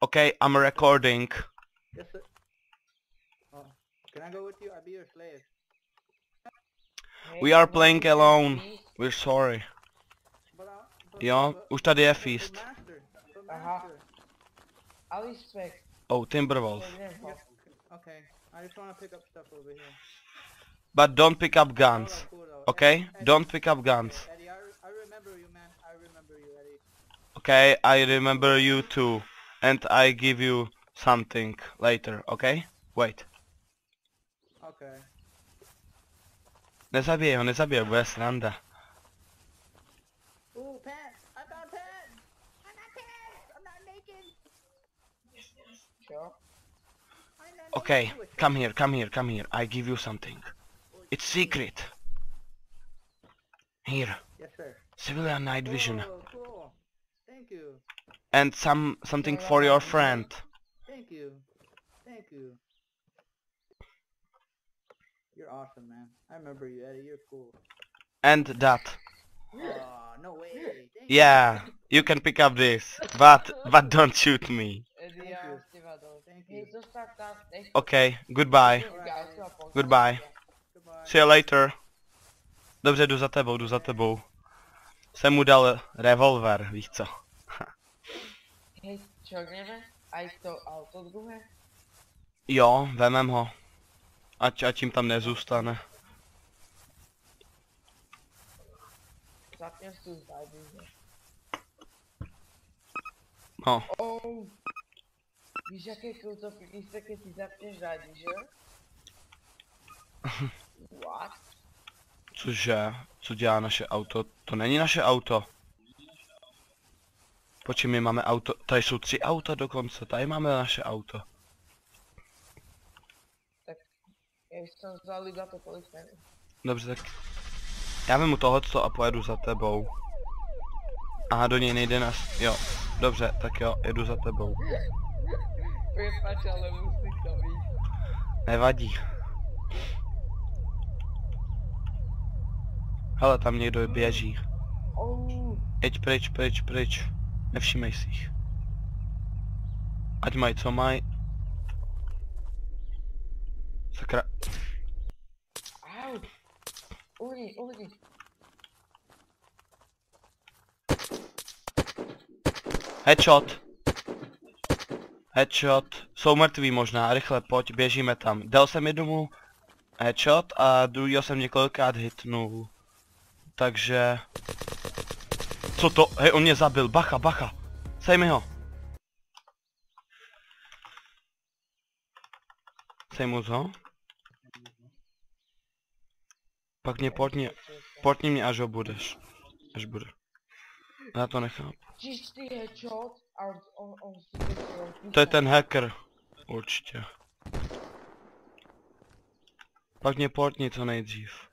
Okay, I'm recording. Yes, sir. Oh, can I go with you? I'll be your slave. We are playing alone. We're sorry. Jo, už tady je Feast. Master. Aha. I respect. Oh, Timberwolf. Okay, I just wanna pick up stuff over here. But don't pick up guns. Cool though. Okay? Eddie, Don't pick up guns. Eddie, I remember you, man. I remember you, Eddie. Okay, I remember you too. And I give you something later, okay? Wait. Okay. Nezabijej ho, bude sranda. Ooh, pants! I found pants! I got pants! I'm not naked! Sure. I'm not Okay, naked. come here. I give you something. It's secret. Here, Yes, sir. civilian night vision. Oh, cool. Thank you. And something for your friend. Thank you. Thank you. You're awesome, man. I remember you, Eddie. You're cool. And that. Oh, no way. Thank Yeah, you can pick up this. But don't shoot me. Eddie, já s těma jdou. Thank Hej, you. zostav tam, nech Okay, goodbye. Goodbye. See you later. Dobře, jdu za tebou. Jsem mu dal revolver, víš co? Hej, čohneme? A to auto druhé? Jo, vemem ho. Ať jim tam nezůstane. Zapněm si tu zdajdu. No, Oh. Víš, jaké krutopiky jste, když si zapněš rádi, že? What? cože? Co dělá naše auto? To není naše auto. Počkej, my máme auto. Tady jsou 3 auta dokonce. Tady máme naše auto. Já jsem vzal za to, kolik nevím. Dobře, tak já vemu tohleto a pojedu za tebou. Aha, do něj nejde nás. Jo, dobře, tak jo, jedu za tebou. Vypač, ale musíš to víc. Nevadí. Hele, tam někdo běží. Oh. Jeď pryč. Nevšímej si jich. Ať mají co mají. Sakra. Au. Uhni. Headshot. Jsou mrtví možná, rychle pojď, běžíme tam. Dal jsem jednomu headshot a druhýho jsem několikrát hitnul. Takže... Co to? Hej, on mě zabil, bacha. Sej mi ho. Sej mu ho. Pak mě portni mě, až ho budeš. Až bude. Já to nechápu. Čistý headshot a on si to To je ten hacker. Určitě. Pak mě portni co nejdřív.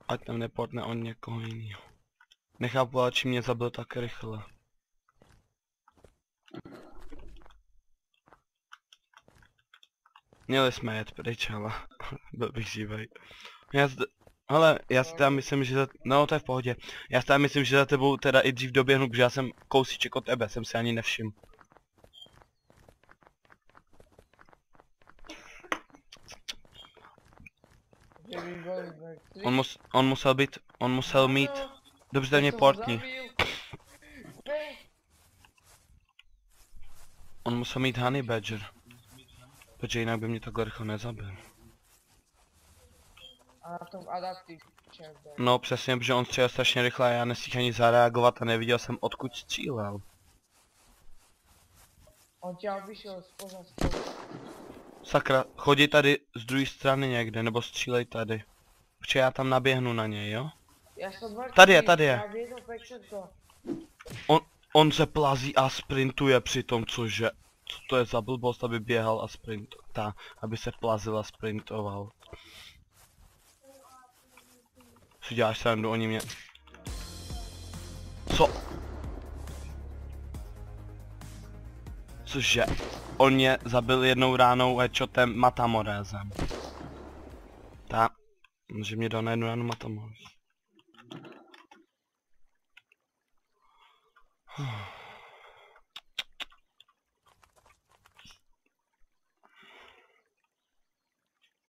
Ať tam neportne on někoho jiného. Nechápu, ale čím mě zabil tak rychle. Měli jsme jet pryč, ale byl bych živej. Já si tam myslím, že no to je v pohodě. Já si tam myslím, že za tebou teda i dřív doběhnu, protože já jsem kousíček od tebe, jsem si ani nevšiml. On musel mít. Dobře, dej mě portni. On musel mít Honey Badger. Protože jinak by mě takhle rychle nezabil. A na tom adaptivčem. No přesně, protože on střílel strašně rychle a já nestihl ani zareagovat a neviděl jsem odkud střílel. On tě vyšel spoza. Sakra, chodí tady z druhé strany někde, nebo střílej tady. Protože já tam naběhnu na něj, jo? Já jsem mrtvý, Tady je. Já věděl, to. On se plazí a sprintuje přitom, cože? Co to je za blbost, aby běhal a aby se plazil a sprintoval. Si děláš srandu, oni mě... Co? Cože? On mě zabil jednou ránou headshotem Matamorézem. Že mě dal na jednu ránu Matamoréz.